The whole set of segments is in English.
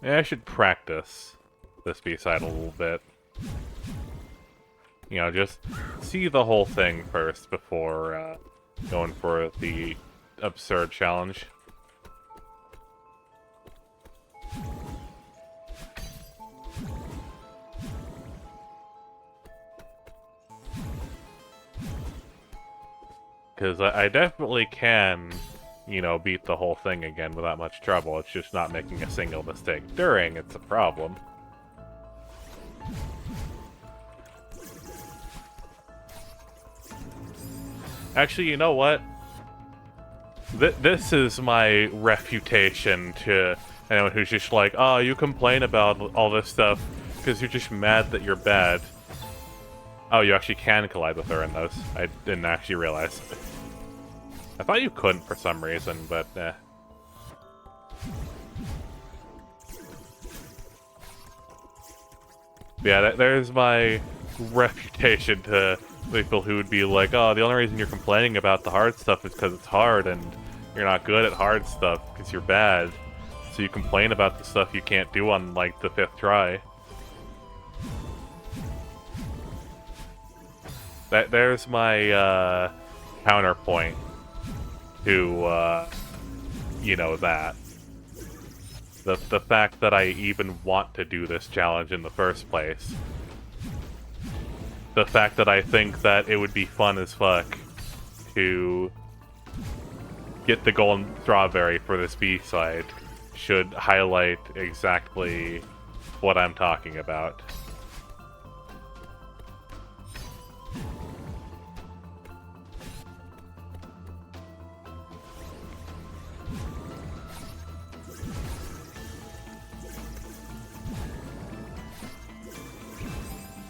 Yeah, I should practice this B-side a little bit. You know, just see the whole thing first before going for the absurd challenge. Because I definitely can, you know, beat the whole thing again without much trouble. It's just not making a single mistake during, it's a problem. Actually, you know what? This is my refutation to anyone who's just like, oh, you complain about all this stuff because you're just mad that you're bad. Oh, you actually can collide with her in those. I didn't actually realize. I thought you couldn't for some reason, but eh. Yeah, there's my reputation to people who would be like, oh, the only reason you're complaining about the hard stuff is because it's hard, and you're not good at hard stuff because you're bad. So you complain about the stuff you can't do on, like, the 5th try. There's my, counterpoint to, you know, that. The fact that I even want to do this challenge in the first place. The fact that I think that it would be fun as fuck to get the golden strawberry for this B-side should highlight exactly what I'm talking about.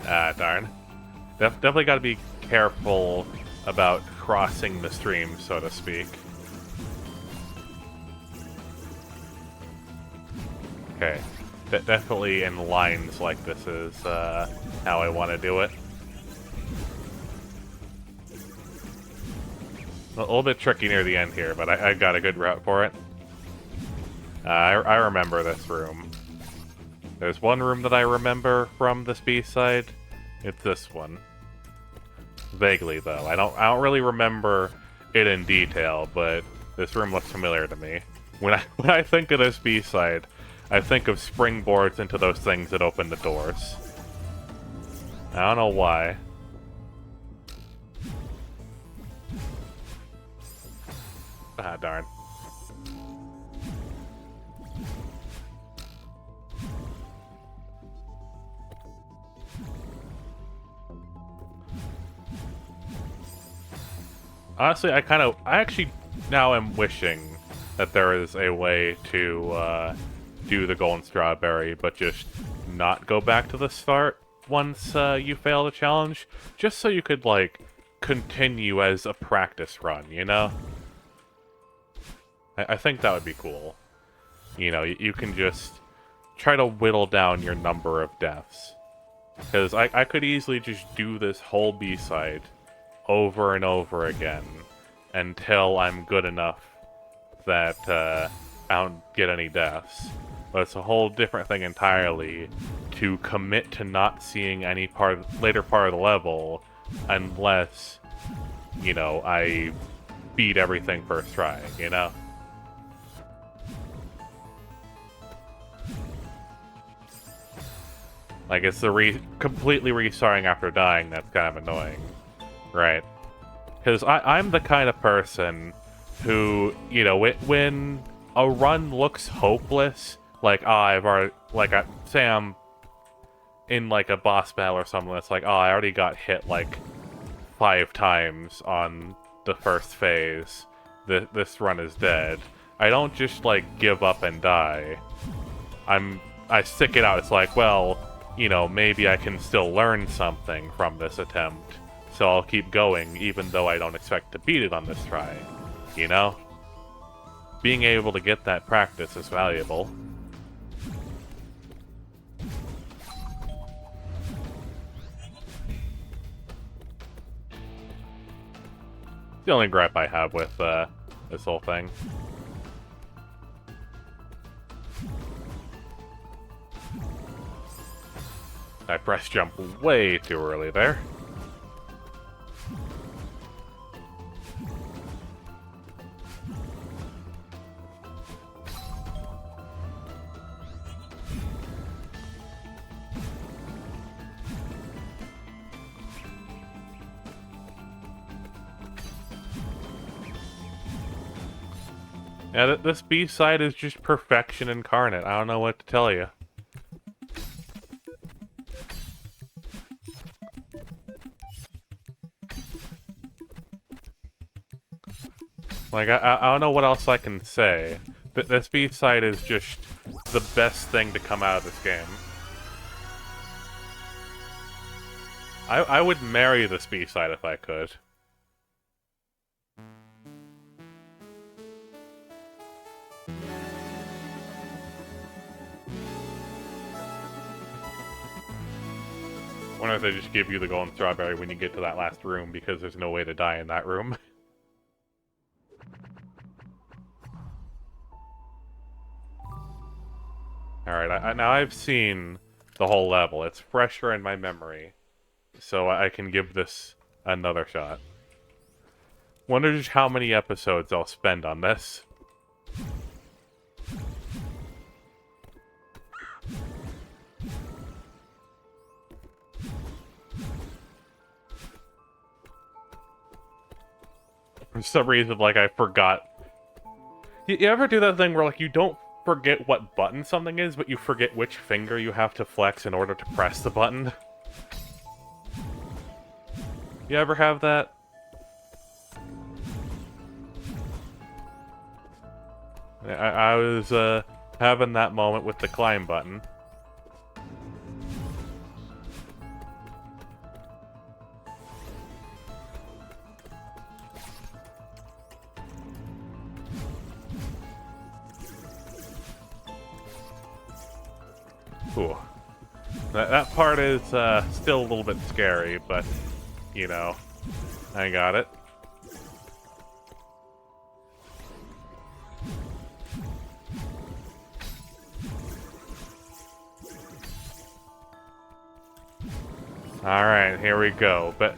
Ah, darn. Definitely gotta be careful about crossing the stream, so to speak. Okay. Definitely in lines like this is how I want to do it. A little bit tricky near the end here, but I got a good route for it. I remember this room. There's one room that I remember from this B-side. It's this one. Vaguely, though. I don't really remember it in detail, but this room looks familiar to me. When I think of this B-side, I think of springboards into those things that open the doors. I don't know why. Ah, darn. Honestly, I actually now am wishing that there is a way to do the golden strawberry, but just not go back to the start once you fail the challenge, just so you could, like, continue as a practice run, you know? I think that would be cool. You know, you can just try to whittle down your number of deaths. Because I could easily just do this whole B-side over and over again until I'm good enough that I don't get any deaths. But it's a whole different thing entirely to commit to not seeing any later part of the level unless, you know, I beat everything first try, you know? Like, it's the completely restarting after dying that's kind of annoying. Right. Because I'm the kind of person who, you know, when a run looks hopeless, like, oh, I've already, like, say I'm in, like, a boss battle or something that's like, oh, I already got hit, like, 5 times on the first phase. This run is dead. I don't just, like, give up and die. I stick it out. It's like, well, you know, maybe I can still learn something from this attempt. So I'll keep going, even though I don't expect to beat it on this try. You know? Being able to get that practice is valuable. The only gripe I have with this whole thing. I pressed jump way too early there. Yeah, this B-side is just perfection incarnate. I don't know what to tell you. Like, I don't know what else I can say. This B-side is just the best thing to come out of this game. I would marry this B-side if I could. I wonder if they just give you the golden strawberry when you get to that last room, because there's no way to die in that room. Alright, now I've seen the whole level. It's fresher in my memory, so I can give this another shot. Wonder just how many episodes I'll spend on this. For some reason, like, I forgot. You ever do that thing where, like, you don't forget what button something is, but you forget which finger you have to flex in order to press the button? You ever have that? I was, having that moment with the climb button. Ooh. That part is still a little bit scary, but, you know, I got it. Alright, here we go, but...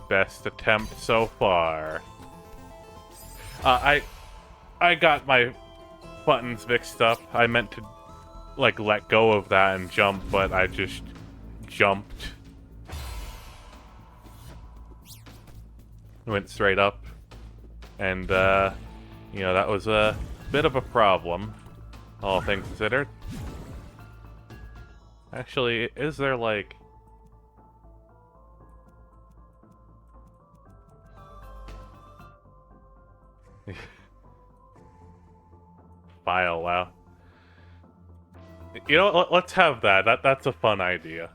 Best attempt so far. I got my buttons mixed up. I meant to, like, let go of that and jump, but I just jumped. Went straight up. And, you know, that was a bit of a problem, all things considered. Actually, is there, like... File, wow. You know, let's have that. That's a fun idea.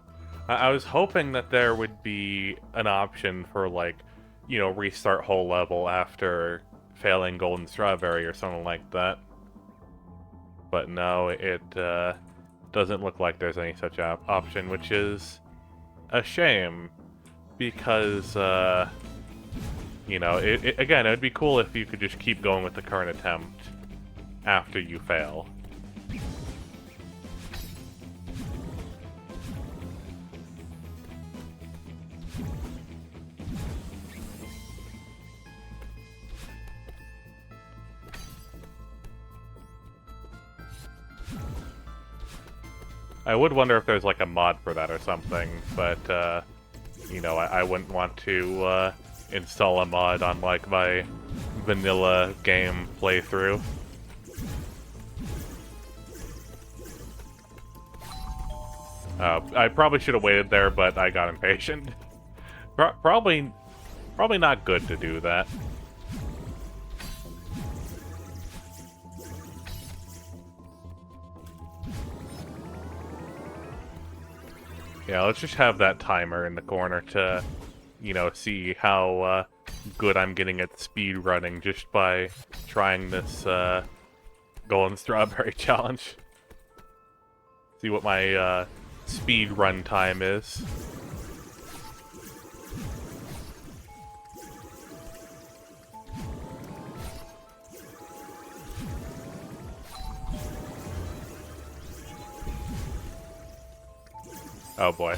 I was hoping that there would be an option for, like, you know, restart whole level after failing Golden Strawberry or something like that. But no, it doesn't look like there's any such option, which is a shame. Because, you know, again, it would be cool if you could just keep going with the current attempt after you fail. I would wonder if there's like a mod for that or something, but, you know, I wouldn't want to install a mod on, like, my vanilla game playthrough. I probably should have waited there, but I got impatient. Probably not good to do that. Yeah, let's just have that timer in the corner to, you know, see how good I'm getting at speed running just by trying this Golden Strawberry challenge. See what my speed run time is. Oh boy.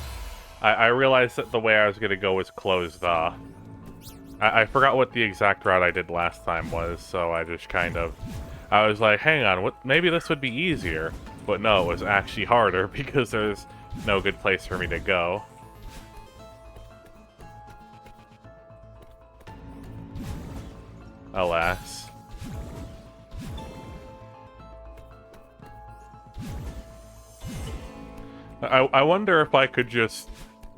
I realized that the way I was gonna go was closed off. I forgot what the exact route I did last time was, so I just kind of... I was like, hang on, maybe this would be easier. But no, it was actually harder because there's no good place for me to go. Alas. I wonder if I could just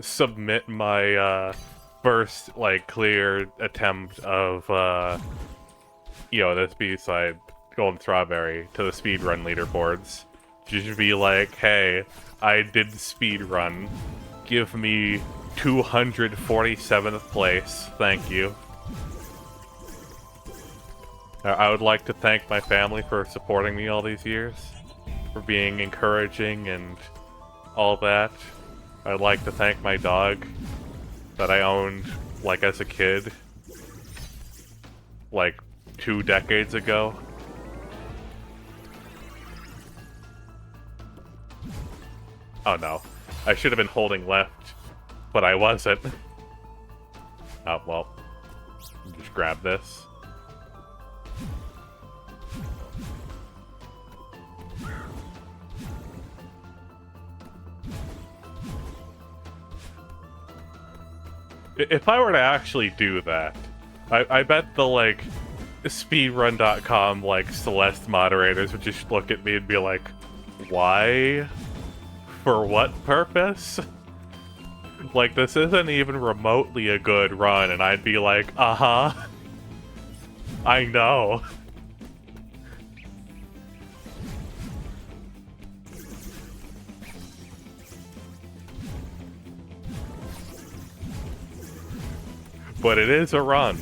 submit my first, like, clear attempt of, you know, this B-side, Golden Strawberry, to the speedrun leaderboards. Just be like, hey, I did the speedrun. Give me 247th place. Thank you. I would like to thank my family for supporting me all these years, for being encouraging and all that. I'd like to thank my dog that I owned, like, as a kid, like, 2 decades ago. Oh no. I should have been holding left, but I wasn't. Oh, well. Just grab this. If I were to actually do that, I bet the, like, speedrun.com, like, Celeste moderators would just look at me and be like, why? For what purpose? Like, this isn't even remotely a good run, and I'd be like, uh-huh. I know. But it is a run.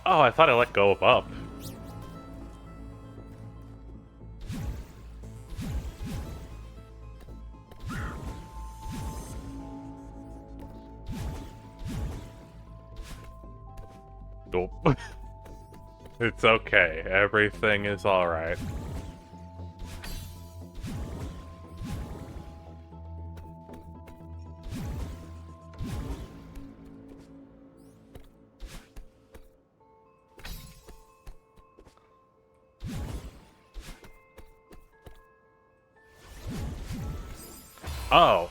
Oh, I thought I let go of up. Nope. It's okay. Everything is alright. Oh.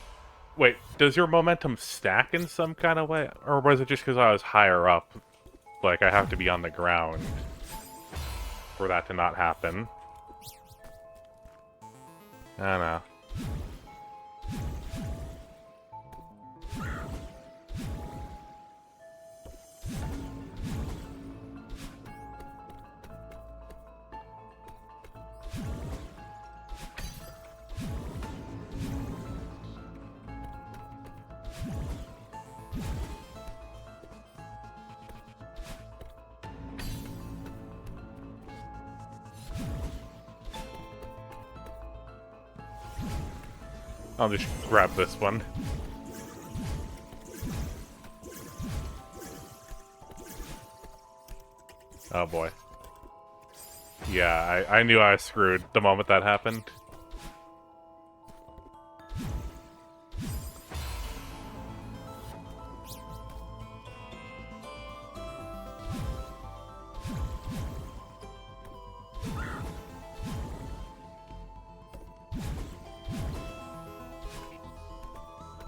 Wait, does your momentum stack in some kind of way? Or was it just because I was higher up? Like, I have to be on the ground for that to not happen. I don't know. I'll just grab this one. Oh boy. Yeah, I knew I was screwed the moment that happened.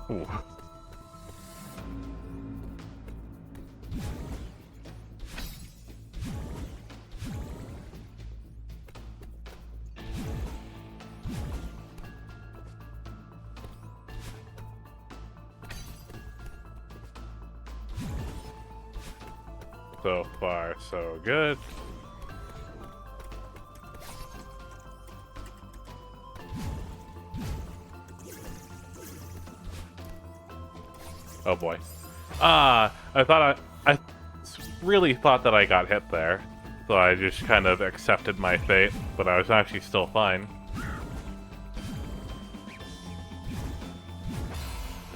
Ooh. So far, so good. Oh boy. I really thought that I got hit there. So I just kind of accepted my fate, but I was actually still fine.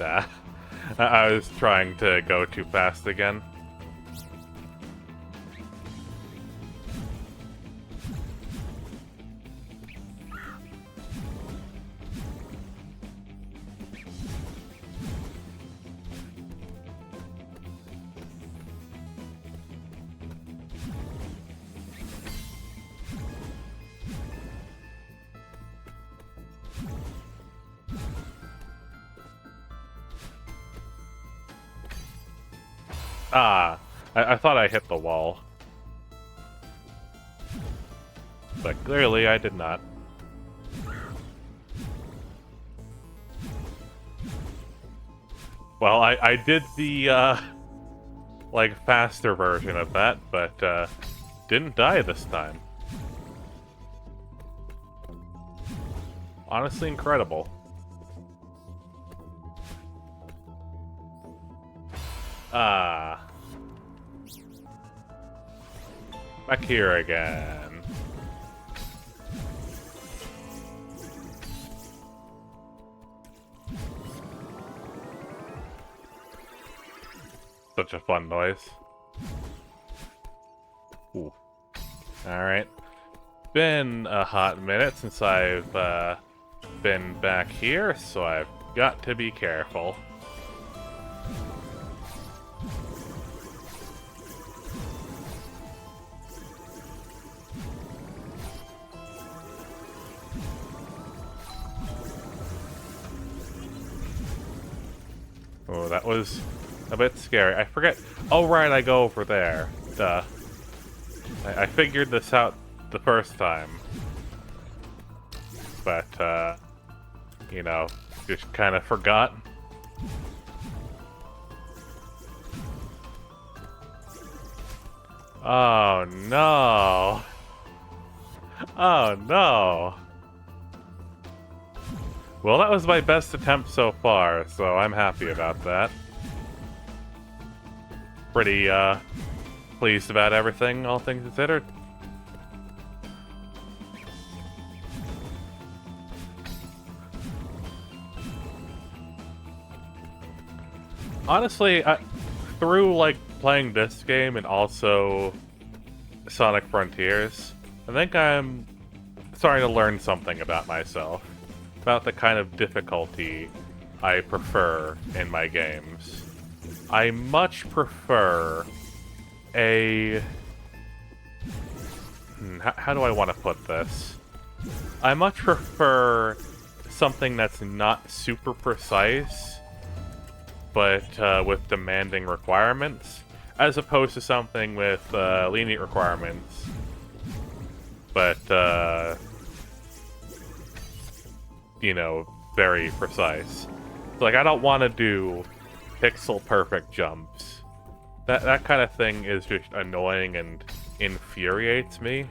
I was trying to go too fast again. Ah, I thought I hit the wall. But clearly I did not. Well, I did the, like, faster version of that, but, didn't die this time. Honestly incredible. Ah. Back here again. Such a fun noise. Ooh. Alright. Been a hot minute since I've, been back here, so I've got to be careful. Oh, that was a bit scary. I forget. Oh, right, I go over there. Duh. I figured this out the first time. But, you know, just kind of forgot. Oh, no. Oh, no. Well, that was my best attempt so far, so I'm happy about that. Pretty, pleased about everything, all things considered. Honestly, through, like, playing this game and also Sonic Frontiers, I think I'm starting to learn something about myself. About the kind of difficulty I prefer in my games. I much prefer a... how do I want to put this? I much prefer something that's not super precise, but with demanding requirements, as opposed to something with lenient requirements, but you know, very precise. Like, I don't want to do pixel-perfect jumps. That kind of thing is just annoying and infuriates me.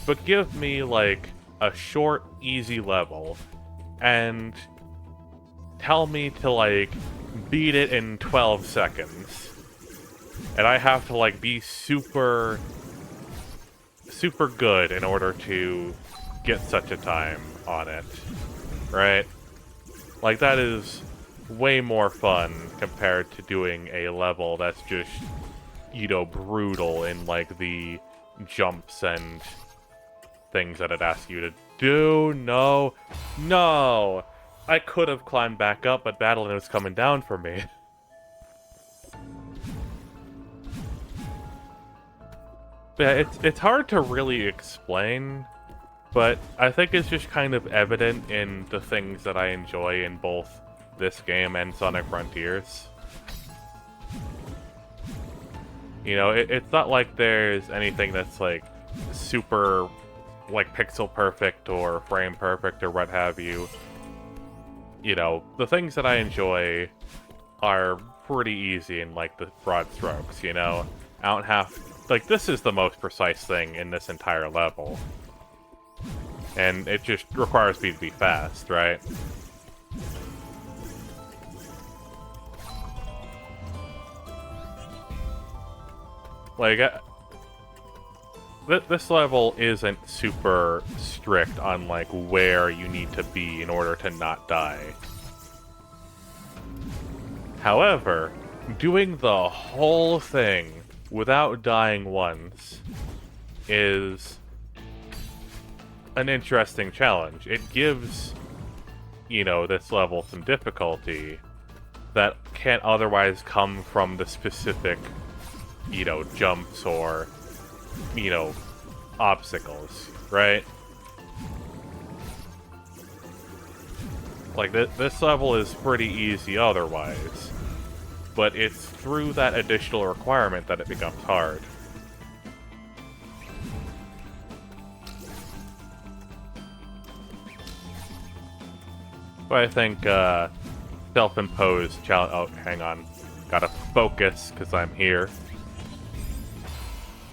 But give me, like, a short, easy level, and tell me to, like, beat it in 12 seconds. And I have to, like, be super good in order to get such a time on it. Right? Like, that is way more fun compared to doing a level that's just, you know, brutal in, like, the jumps and things that it asks you to do. No. No! I could have climbed back up, but Battling was coming down for me. Yeah, it's hard to really explain, but I think it's just kind of evident in the things that I enjoy in both this game and Sonic Frontiers. You know, it's not like there's anything that's, like, super, like, pixel perfect or frame perfect or what have you. You know, the things that I enjoy are pretty easy in, like, the broad strokes, you know? I don't have... Like, this is the most precise thing in this entire level. And it just requires me to be fast, right? Like, this level isn't super strict on, like, where you need to be in order to not die. However, doing the whole thing without dying once is an interesting challenge. It gives, this level some difficulty that can't otherwise come from the specific, jumps or, obstacles, right? Like, this level is pretty easy otherwise, but it's through that additional requirement that it becomes hard. But I think, self-imposed challenge... Oh, hang on. Gotta focus, because I'm here.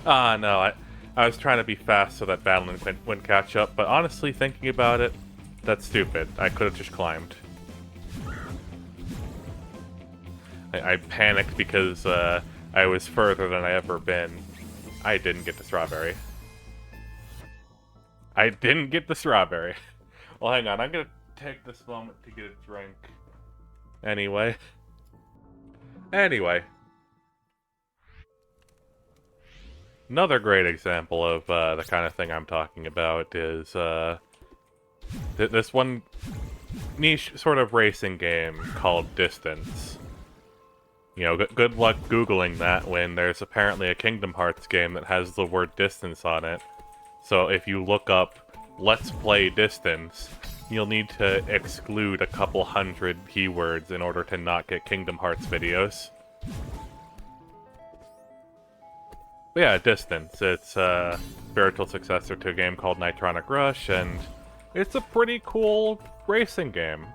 Ah, no, I was trying to be fast so that Battling wouldn't catch up, but honestly, thinking about it, that's stupid. I could have just climbed. I panicked because I was further than I ever been. I didn't get the strawberry. I didn't get the strawberry. Well, hang on. I'm gonna take this moment to get a drink. Anyway. Another great example of the kind of thing I'm talking about is this one niche sort of racing game called Distance. Good luck Googling that when there's apparently a Kingdom Hearts game that has the word distance on it. So if you look up Let's Play Distance, you'll need to exclude a couple hundred keywords in order to not get Kingdom Hearts videos. But yeah, Distance. It's a spiritual successor to a game called Nitronic Rush, and it's a pretty cool racing game.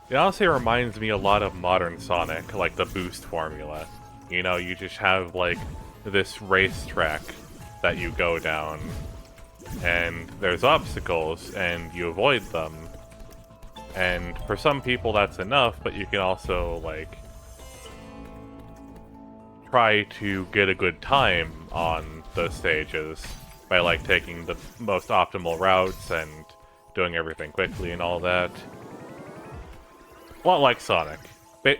It honestly reminds me a lot of modern Sonic, like the boost formula. You just have, like, this racetrack that you go down, and there's obstacles, and you avoid them. And for some people that's enough, but you can also, like, try to get a good time on those stages by, like, taking the most optimal routes and doing everything quickly and all that. A lot like Sonic.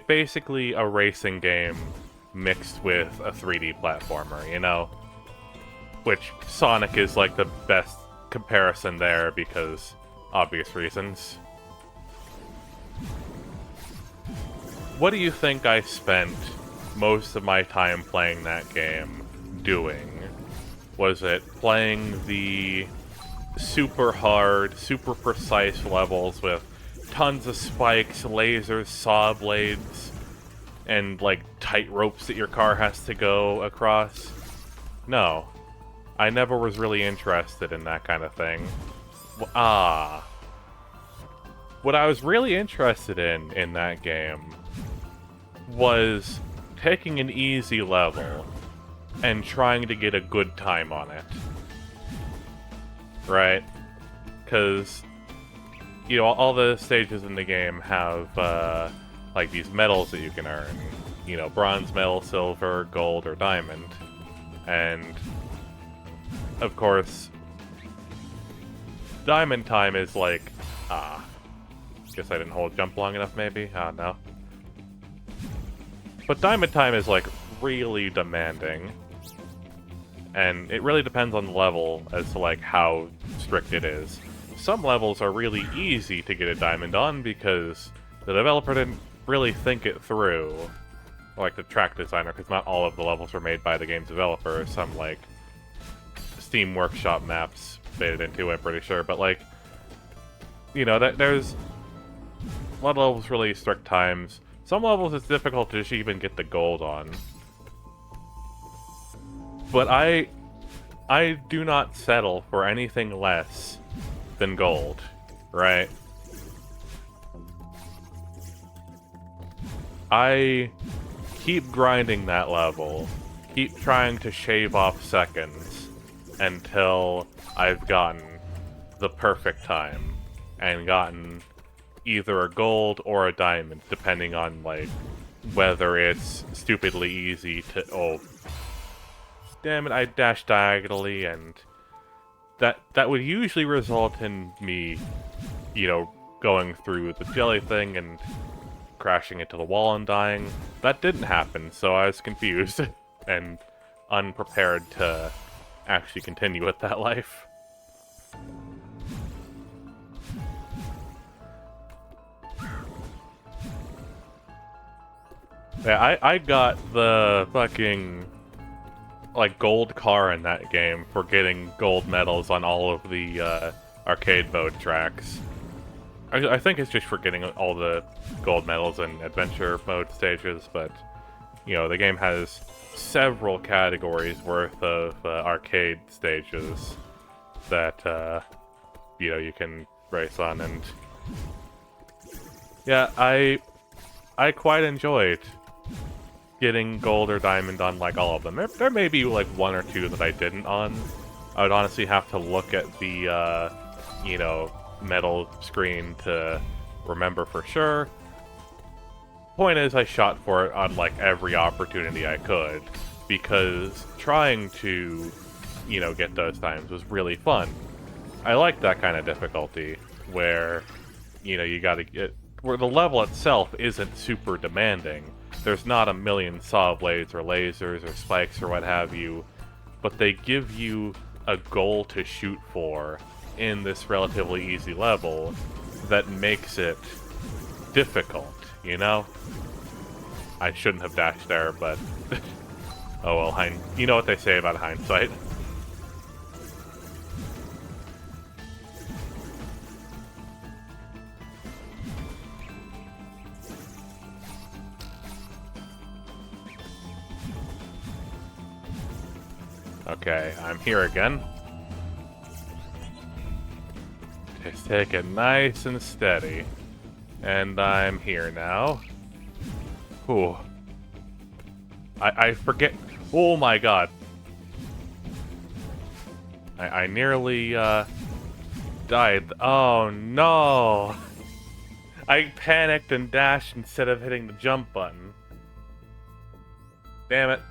Basically a racing game mixed with a 3D platformer, Which Sonic is, like, the best comparison there because obvious reasons. What do you think I spent most of my time playing that game doing? Was it playing the super hard, super precise levels with tons of spikes, lasers, saw blades, and, like, tight ropes that your car has to go across? No. I never was really interested in that kind of thing. What I was really interested in that game was taking an easy level and trying to get a good time on it. Right? Because, all the stages in the game have, like, these medals that you can earn. Bronze medal, silver, gold, or diamond. And, of course, diamond time is like, guess I didn't hold jump long enough, maybe? No. But diamond time is, like, really demanding. And it really depends on the level as to, like, how strict it is. Some levels are really easy to get a diamond on because the developer didn't really think it through. Like the track designer, because not all of the levels were made by the game's developer. Some, like, Steam Workshop maps made it into, I'm pretty sure. But, like, there's a lot of levels really strict times. Some levels it's difficult to just even get the gold on. But I do not settle for anything less than gold, right? I keep grinding that level, keep trying to shave off seconds until I've gotten the perfect time and gotten either a gold or a diamond, depending on, like, whether it's stupidly easy to... Oh, damn it, I dashed diagonally, and that would usually result in me, going through the jelly thing and crashing into the wall and dying. That didn't happen, so I was confused and unprepared to actually continue with that life. Yeah, I got the fucking, like, gold car in that game for getting gold medals on all of the arcade mode tracks. I think it's just for getting all the gold medals in adventure mode stages, but, you know, the game has several categories worth of arcade stages that, you know, you can race on, and yeah, I quite enjoyed getting gold or diamond on, like, all of them. There may be, like, one or two that I didn't on. I would honestly have to look at the, you know, medal screen to remember for sure. Point is, I shot for it on, like, every opportunity I could, because trying to, you know, get those times was really fun. I like that kind of difficulty, where, you know, you gotta get... where the level itself isn't super demanding. There's not a million saw blades or lasers or spikes or what have you, but they give you a goal to shoot for in this relatively easy level that makes it difficult, you know? I shouldn't have dashed there, but oh well, you know what they say about hindsight. Okay, I'm here again. Just take it nice and steady. And I'm here now. Ooh. I forget. Oh my god. I nearly, died. Oh no! I panicked and dashed instead of hitting the jump button. Damn it.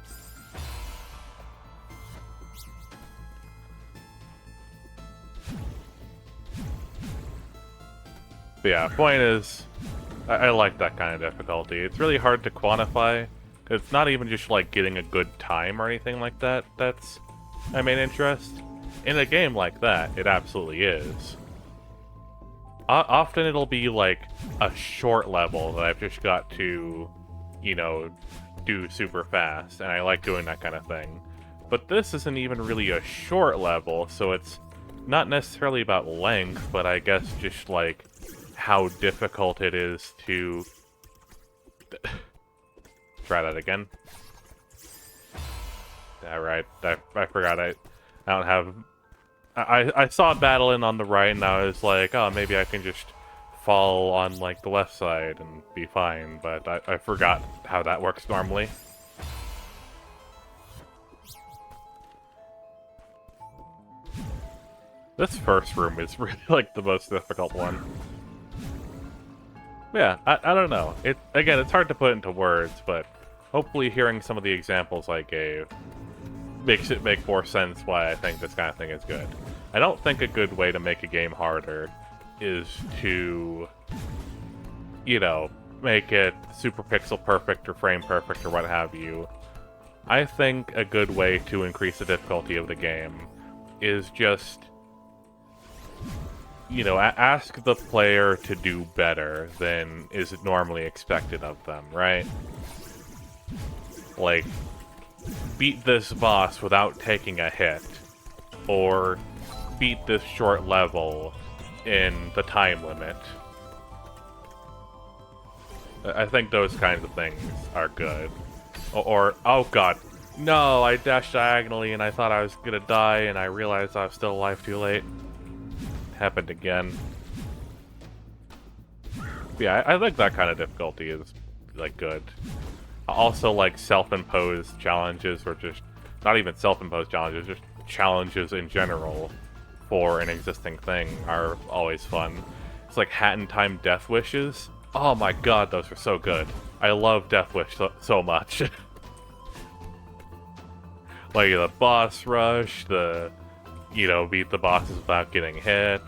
But yeah, point is, I like that kind of difficulty. It's really hard to quantify. It's not even just like getting a good time or anything like that that's my main interest. In a game like that, it absolutely is. Often it'll be like a short level that I've just got to, you know, do super fast, and I like doing that kind of thing. But this isn't even really a short level, so it's not necessarily about length, but I guess just like how difficult it is to... Try that again. Alright, I forgot I don't have... I saw battle in on the right, and I was like, oh, maybe I can just fall on, like, the left side and be fine, but I forgot how that works normally. This first room is really, like, the most difficult one. Yeah, I don't know. Again, it's hard to put into words, but hopefully hearing some of the examples I gave makes it make more sense why I think this kind of thing is good. I don't think a good way to make a game harder is to, you know, make it super pixel perfect or frame perfect or what have you. I think a good way to increase the difficulty of the game is just, you know, ask the player to do better than is normally expected of them, right? Like, beat this boss without taking a hit, or beat this short level in the time limit. I think those kinds of things are good. Or oh god, no, I dashed diagonally and I thought I was gonna die and I realized I was still alive too late. Happened again. Yeah, I think that kind of difficulty is, like, good. Also, like, self-imposed challenges, or just, not even self-imposed challenges, just challenges in general for an existing thing are always fun. It's like Hat in Time Death Wishes. Oh my god, those are so good. I love Death Wish so much. Like, the boss rush, the... you know, beat the bosses without getting hit.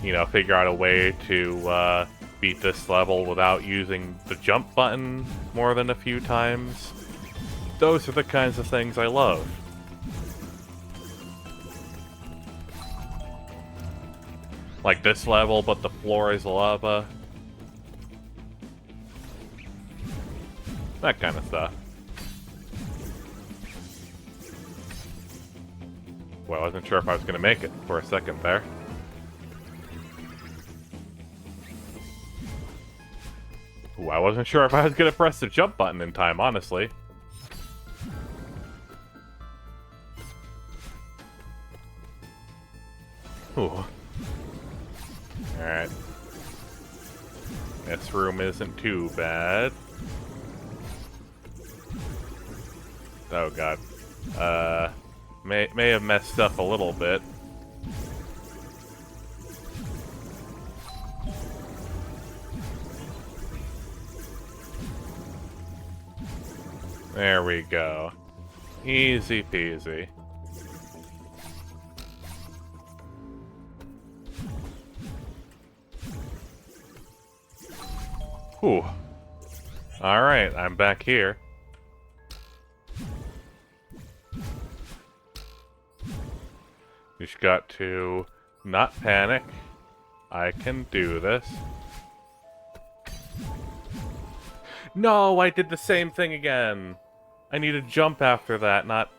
You know, figure out a way to beat this level without using the jump button more than a few times. Those are the kinds of things I love. Like this level, but the floor is lava. That kind of stuff. Well, I wasn't sure if I was going to make it for a second there. Ooh, I wasn't sure if I was going to press the jump button in time, honestly. Ooh. Alright. This room isn't too bad. Oh god. May have messed up a little bit. There we go. Easy peasy. Whew. Alright, I'm back here. Just got to not panic. I can do this. No, I did the same thing again. I need to jump after that, not,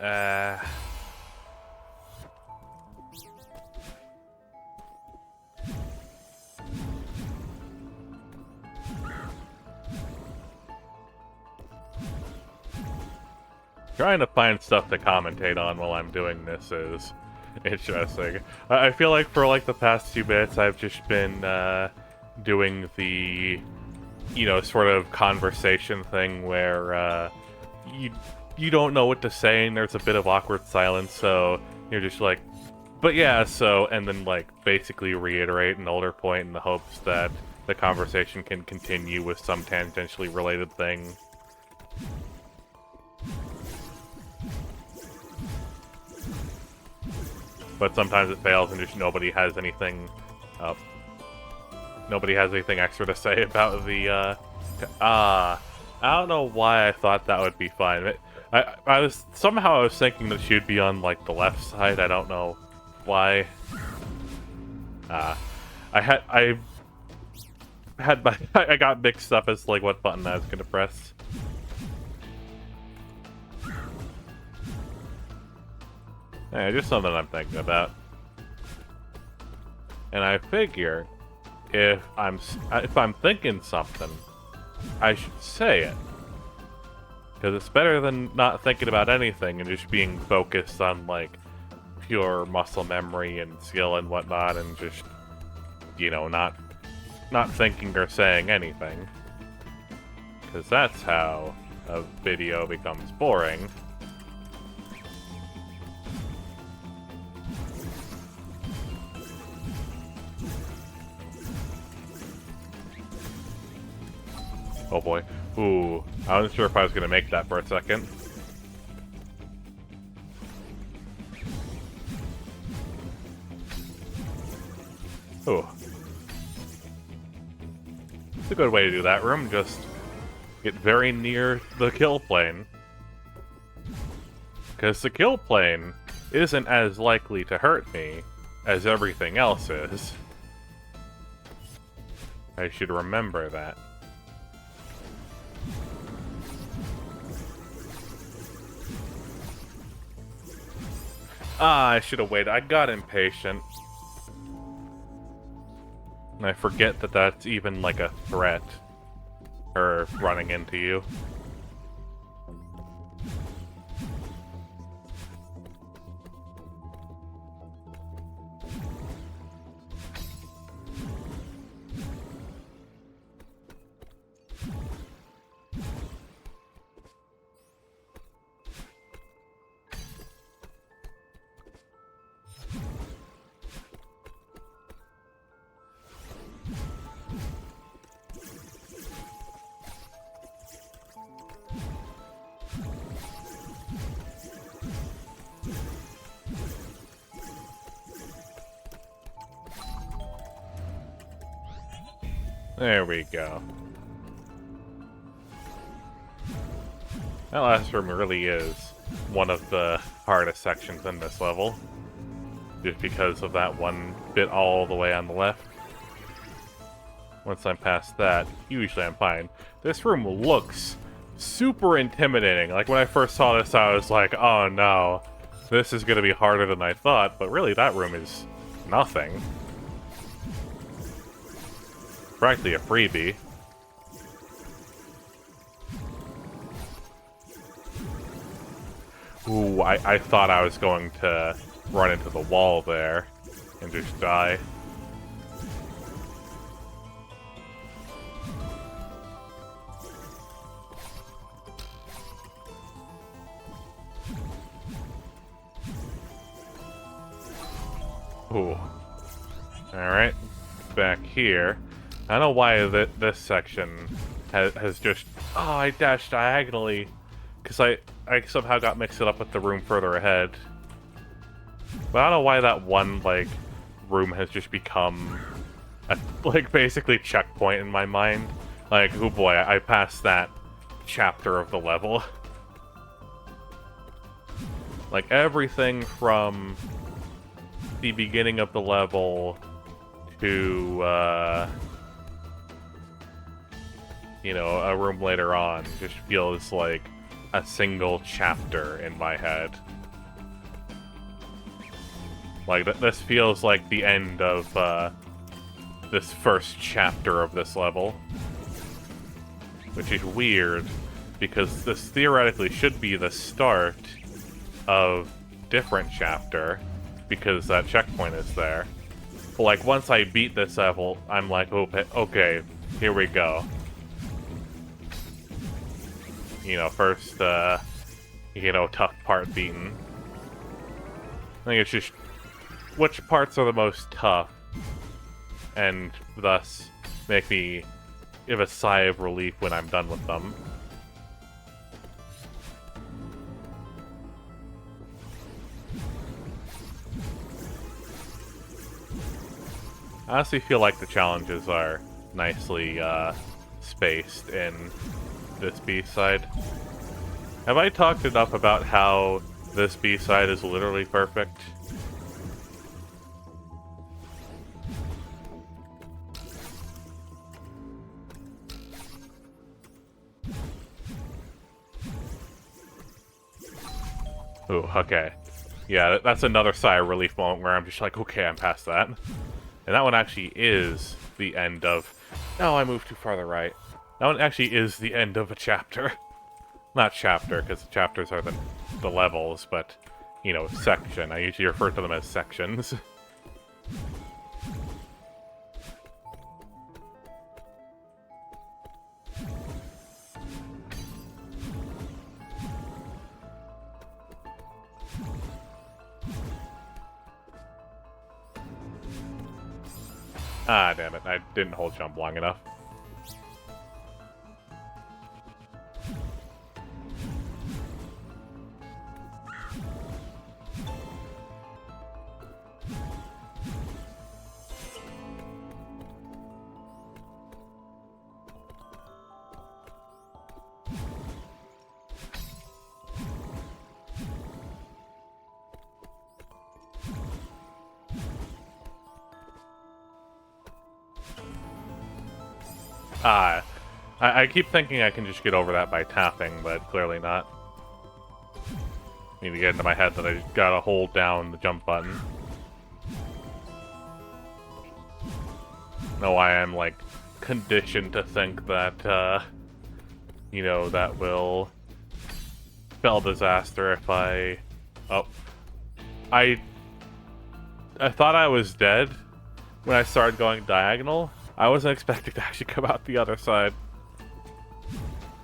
Trying to find stuff to commentate on while I'm doing this is interesting. I feel like for like the past few bits I've just been doing the, you know, sort of conversation thing where you don't know what to say and there's a bit of awkward silence, so you're just like, but yeah, so, and then like basically reiterate an older point in the hopes that the conversation can continue with some tangentially related thing. But sometimes it fails and just nobody has anything extra to say about the I don't know why I thought that would be fine. I was thinking that she would be on like the left side. I don't know why. I got mixed up as like what button I was gonna press. Yeah, just something I'm thinking about. And I figure if I'm thinking something, I should say it. Because it's better than not thinking about anything and just being focused on like pure muscle memory and skill and whatnot, and just, you know, not thinking or saying anything. Because that's how a video becomes boring. Oh boy. Ooh. I wasn't sure if I was going to make that for a second. Ooh. It's a good way to do that room. Just get very near the kill plane. Because the kill plane isn't as likely to hurt me as everything else is. I should remember that. Ah, I should have waited. I got impatient. And I forget that that's even like a threat. Her running into you. There we go. That last room really is one of the hardest sections in this level. Just because of that one bit all the way on the left. Once I'm past that, usually I'm fine. This room looks super intimidating. Like, when I first saw this, I was like, oh no, this is gonna be harder than I thought, but really that room is nothing. Practically a freebie. Ooh, I thought I was going to run into the wall there and just die. Ooh. Alright. Back here. I don't know why this section has just... Oh, I dashed diagonally. Because I somehow got mixed up with the room further ahead. But I don't know why that one, like, room has just become a, like, basically checkpoint in my mind. Like, oh boy, I passed that chapter of the level. Like, everything from the beginning of the level to, you know, a room later on just feels like a single chapter in my head. Like, this feels like the end of, this first chapter of this level. Which is weird, because this theoretically should be the start of different chapter, because that checkpoint is there. But, like, once I beat this level, I'm like, oh, okay, here we go. You know, first, you know, tough part beaten. I think it's just which parts are the most tough, and thus make me give a sigh of relief when I'm done with them. I honestly feel like the challenges are nicely spaced in this B-side. Have I talked enough about how this B-side is literally perfect? Ooh, okay. Yeah, that's another sigh of relief moment where I'm just like, okay, I'm past that. And that one actually is the end of... No, I moved too far to the right. That one actually is the end of a chapter. Not chapter, because chapters are the levels, but, you know, section. I usually refer to them as sections. Ah, damn it. I didn't hold jump long enough. I keep thinking I can just get over that by tapping, but clearly not. Need to get into my head that I just gotta hold down the jump button. Know why I'm, like, conditioned to think that, you know, that will spell disaster if I... Oh. I thought I was dead when I started going diagonal. I wasn't expecting to actually come out the other side.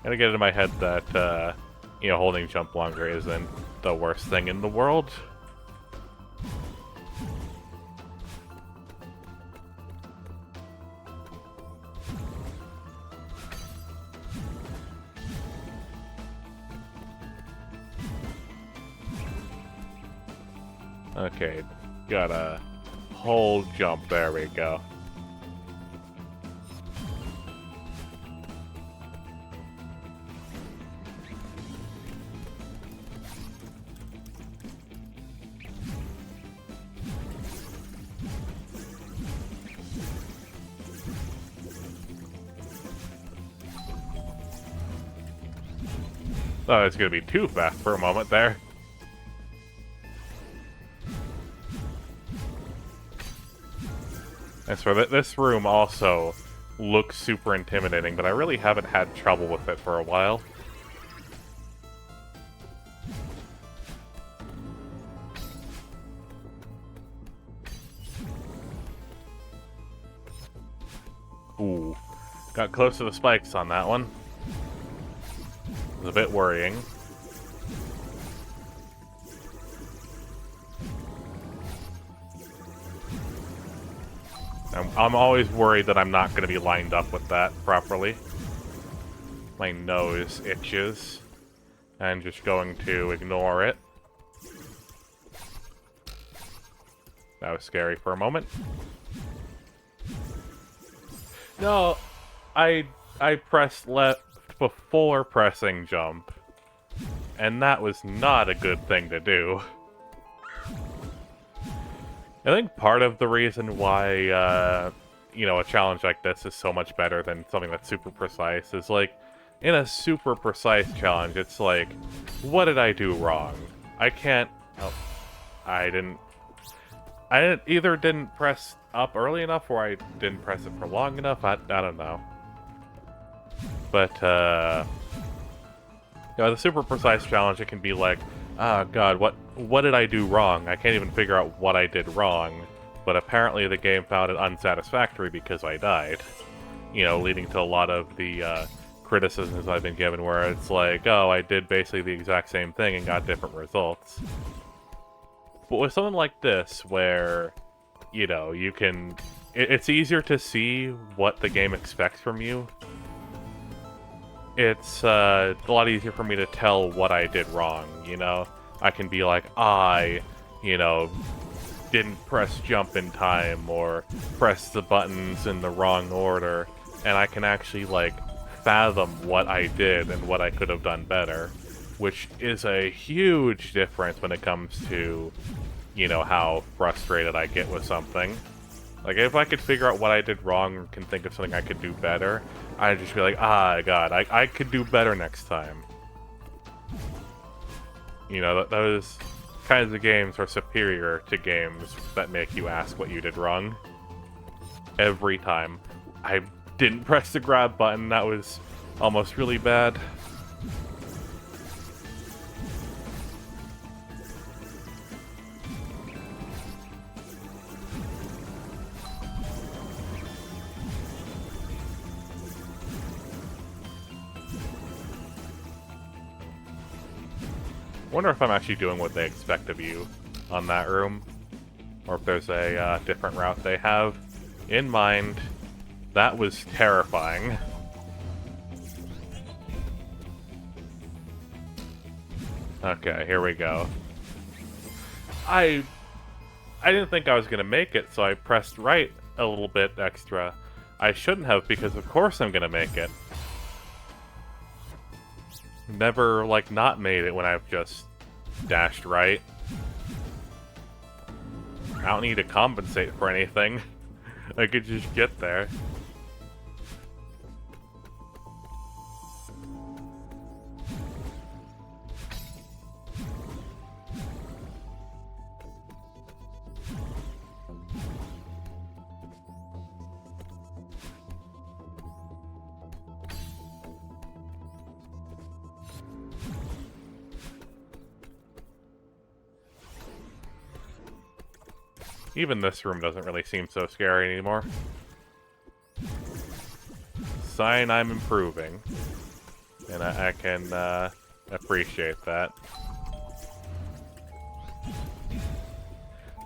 Gotta get into my head that, you know, holding jump longer isn't the worst thing in the world. Okay, gotta hold jump, there we go. Thought it was gonna be too fast for a moment there. And so this room also looks super intimidating, but I really haven't had trouble with it for a while. Ooh, got close to the spikes on that one. It was a bit worrying. I'm always worried that I'm not going to be lined up with that properly. My nose itches. And just going to ignore it. That was scary for a moment. No, I pressed left before pressing jump. And that was not a good thing to do. I think part of the reason why, you know, a challenge like this is so much better than something that's super precise is, like, in a super precise challenge, it's like, what did I do wrong? I can't... Oh, I either didn't press up early enough or I didn't press it for long enough. I don't know. But, you know, the super precise challenge, it can be like, oh god, what did I do wrong? I can't even figure out what I did wrong. But apparently the game found it unsatisfactory because I died. You know, leading to a lot of the criticisms I've been given where it's like, oh, I did basically the exact same thing and got different results. But with something like this, where, you know, you can... It's easier to see what the game expects from you. It's a lot easier for me to tell what I did wrong, you know? I can be like, you know, didn't press jump in time, or press the buttons in the wrong order, and I can actually, like, fathom what I did and what I could have done better, which is a huge difference when it comes to, you know, how frustrated I get with something. Like, if I could figure out what I did wrong or can think of something I could do better, I'd just be like, god, I could do better next time. You know, those kinds of games are superior to games that make you ask what you did wrong. Every time. I didn't press the grab button, that was almost really bad. Wonder if I'm actually doing what they expect of you on that room, or if there's a different route they have in mind. That was terrifying. Okay, here we go. I didn't think I was gonna make it, so I pressed right a little bit extra. I shouldn't have, because of course I'm gonna make it. Never, like, not made it when I've just dashed right. I don't need to compensate for anything. I could just get there. Even this room doesn't really seem so scary anymore. Sign I'm improving. And I can appreciate that.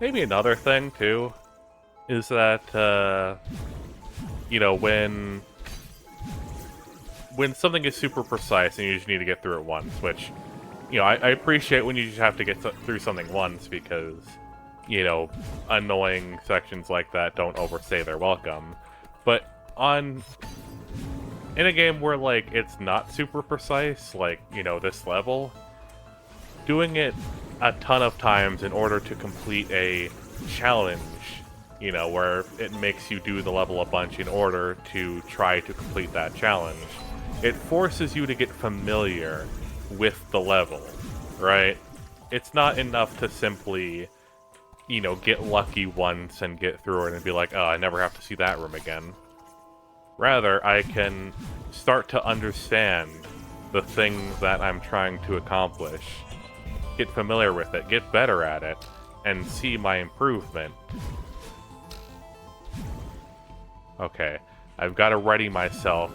Maybe another thing, too, is that, you know, when something is super precise and you just need to get through it once, which, you know, I appreciate when you just have to get through something once because... you know, annoying sections like that don't overstay their welcome. But in a game where, like, it's not super precise, like, you know, this level, doing it a ton of times in order to complete a challenge, you know, where it makes you do the level a bunch in order to try to complete that challenge, it forces you to get familiar with the level, right? It's not enough to simply, you know, get lucky once and get through it and be like, oh, I never have to see that room again. Rather, I can start to understand the things that I'm trying to accomplish, get familiar with it, get better at it, and see my improvement. Okay, I've got to ready myself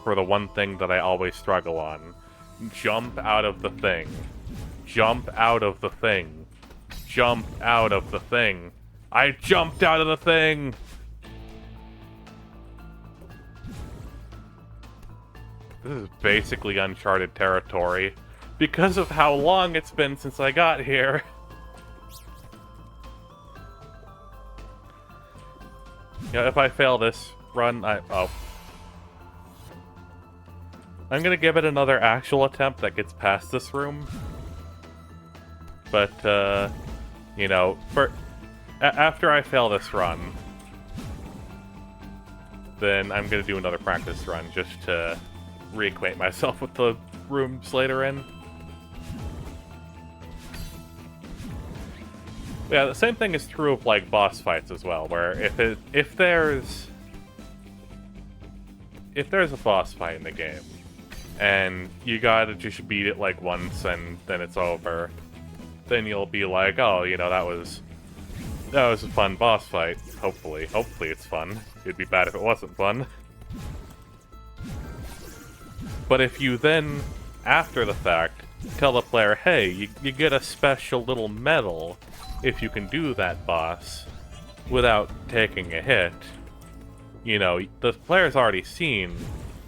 for the one thing that I always struggle on. Jump out of the thing. Jump out of the thing. Jump out of the thing. I jumped out of the thing! This is basically uncharted territory because of how long it's been since I got here. You know, if I fail this run, I'm gonna give it another actual attempt that gets past this room. But, you know, after I fail this run, then I'm gonna do another practice run just to reacquaint myself with the rooms later in. Yeah, the same thing is true of like boss fights as well, where if there's a boss fight in the game and you gotta just beat it like once and then it's over, then you'll be like, oh, you know, that was a fun boss fight. Hopefully it's fun. It'd be bad if it wasn't fun. But if you then, after the fact, tell the player, hey, you get a special little medal if you can do that boss without taking a hit, you know, the player's already seen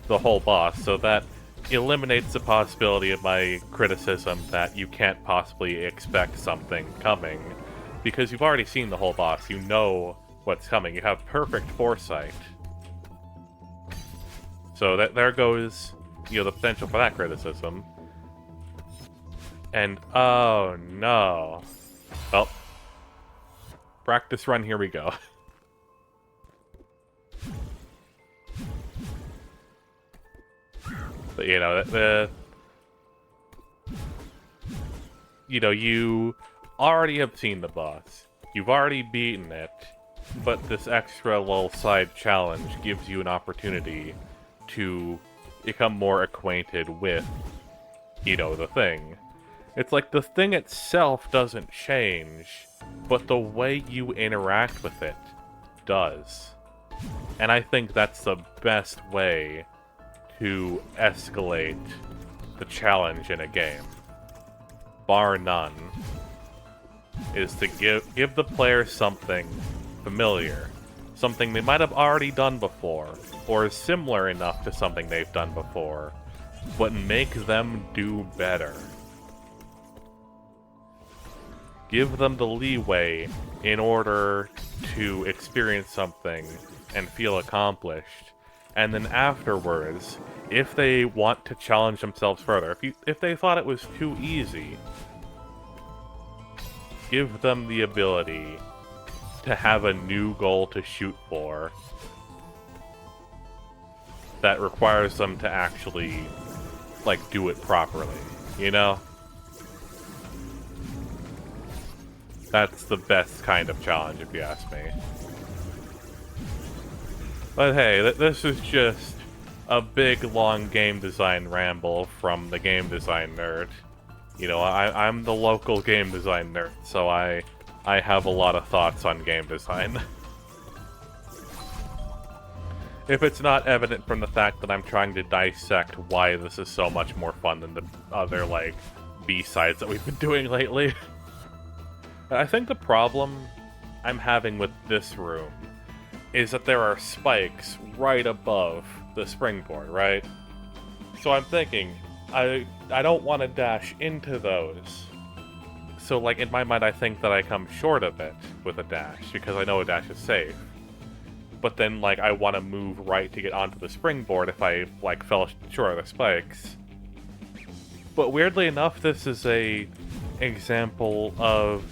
the whole boss, so that eliminates the possibility of my criticism that you can't possibly expect something coming, because you've already seen the whole boss, you know what's coming, you have perfect foresight. So there goes, you know, the potential for that criticism. And, oh no. Well, practice run, here we go. But, you know, you already have seen the boss. You've already beaten it, but this extra little side challenge gives you an opportunity to become more acquainted with, you know, the thing. It's like the thing itself doesn't change, but the way you interact with it does. And I think that's the best way to escalate the challenge in a game, bar none, is to give the player something familiar, something they might have already done before, or is similar enough to something they've done before, but make them do better. Give them the leeway in order to experience something and feel accomplished. And then afterwards, if they want to challenge themselves further, if they thought it was too easy, give them the ability to have a new goal to shoot for that requires them to actually, like, do it properly, you know? That's the best kind of challenge, if you ask me. But hey, this is just a big, long game design ramble from the game design nerd. You know, I'm the local game design nerd, so I have a lot of thoughts on game design. If it's not evident from the fact that I'm trying to dissect why this is so much more fun than the other, like, B-sides that we've been doing lately. I think the problem I'm having with this room is that there are spikes right above the springboard, right? So I'm thinking, I don't want to dash into those. So, like, in my mind, I think that I come short of it with a dash, because I know a dash is safe. But then, like, I want to move right to get onto the springboard if I, like, fell short of the spikes. But weirdly enough, this is a example of,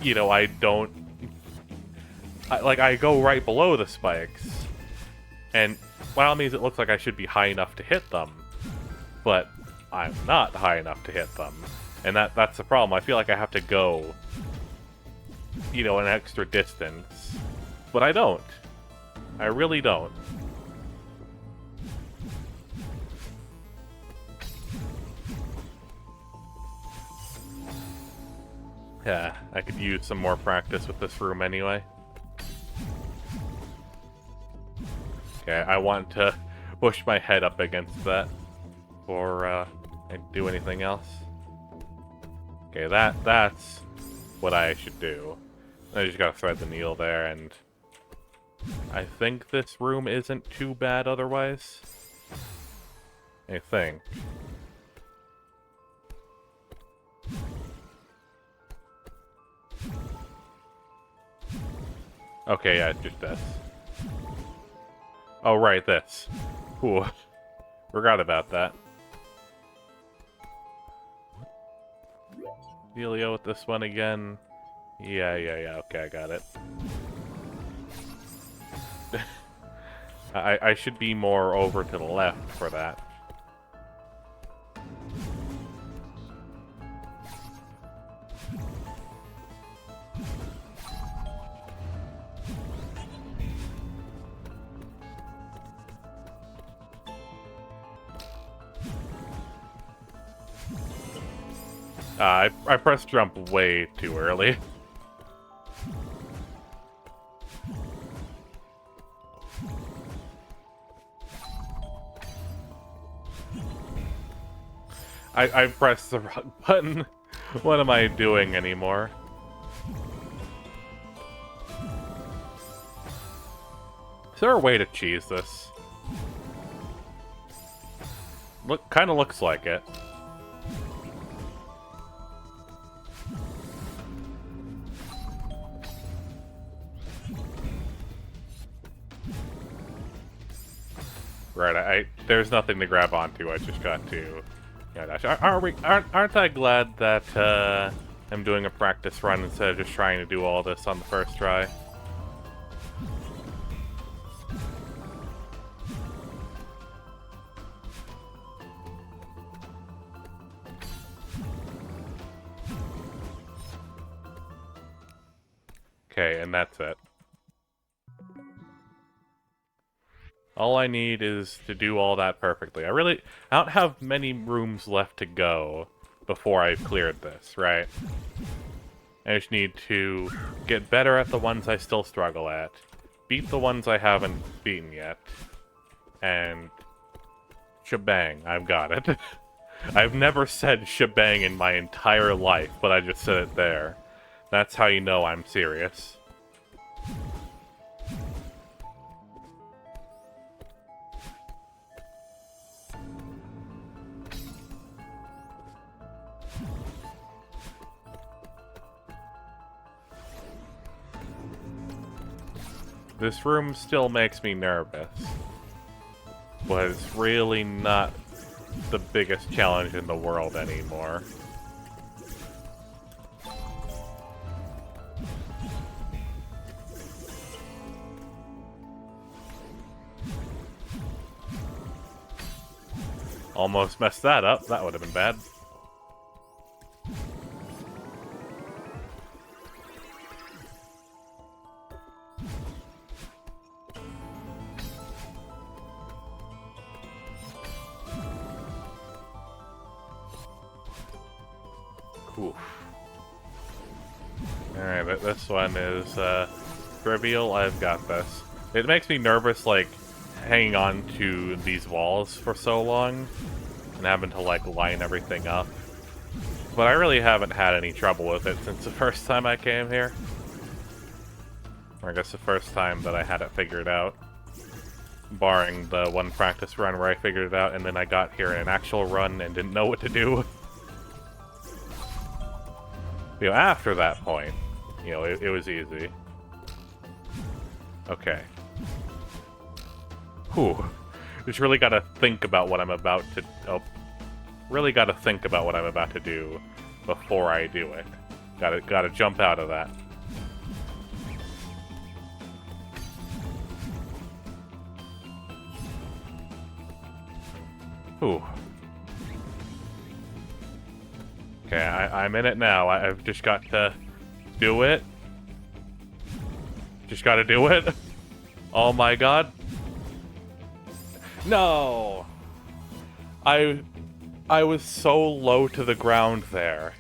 you know, I go right below the spikes, and by all means it looks like I should be high enough to hit them, but I'm not high enough to hit them. And that's the problem. I feel like I have to go, you know, an extra distance. But I don't. I really don't. Yeah, I could use some more practice with this room anyway. Okay, I want to push my head up against that before I do anything else. Okay, that's what I should do. I just gotta thread the needle there, and I think this room isn't too bad otherwise. I think. Okay, yeah, just this. Oh, right, this. Ooh. Forgot about that. Dealio with this one again. Yeah, okay, I got it. I should be more over to the left for that. I pressed jump way too early. I pressed the wrong button. What am I doing anymore? Is there a way to cheese this? Kind of looks like it. Right, there's nothing to grab onto. I just got to, dash. Aren't I glad that I'm doing a practice run instead of just trying to do all this on the first try? Okay, and that's it. All I need is to do all that perfectly. I don't have many rooms left to go before I've cleared this, right? I just need to get better at the ones I still struggle at, beat the ones I haven't beaten yet, and shebang, I've got it. I've never said shebang in my entire life, but I just said it there. That's how you know I'm serious. This room still makes me nervous, but it's really not the biggest challenge in the world anymore. Almost messed that up. That would have been bad. Oof. Alright, but this one is trivial. I've got this. It makes me nervous, like, hanging on to these walls for so long and having to, like, line everything up. But I really haven't had any trouble with it since the first time I came here. Or I guess the first time that I had it figured out. Barring the one practice run where I figured it out and then I got here in an actual run and didn't know what to do. You know, after that point, you know, it was easy. Okay. Whew. Just really gotta think about what I'm about to... Oh. Really gotta think about what I'm about to do before I do it. Gotta jump out of that. Ooh. Okay, I'm in it now. I've just got to do it. Just gotta do it. Oh my god. No! I was so low to the ground there.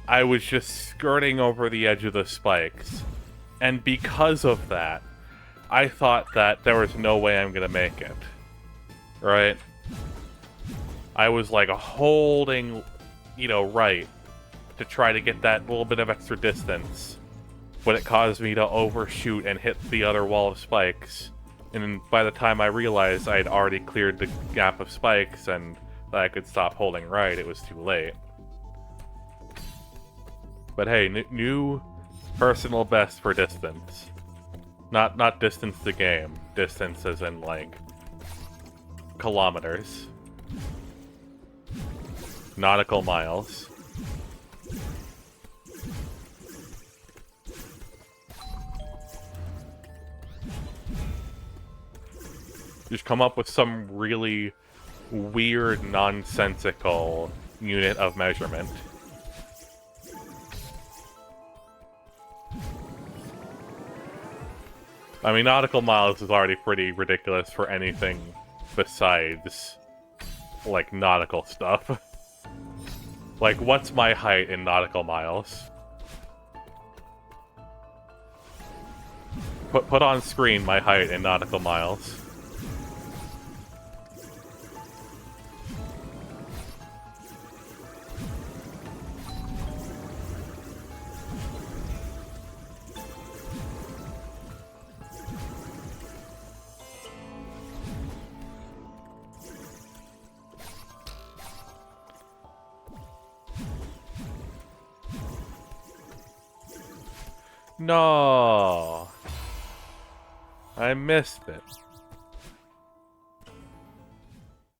I was just skirting over the edge of the spikes. And because of that, I thought that there was no way I'm gonna make it. Right? I was like holding, you know, right to try to get that little bit of extra distance. But it caused me to overshoot and hit the other wall of spikes. And by the time I realized I'd already cleared the gap of spikes and that I could stop holding right, it was too late. But hey, new personal best for distance. Not distance to game. Distance as in, like, kilometers. Nautical miles. Just come up with some really weird, nonsensical unit of measurement. I mean, nautical miles is already pretty ridiculous for anything besides, like, nautical stuff. Like, what's my height in nautical miles? Put on screen my height in nautical miles. No, I missed it.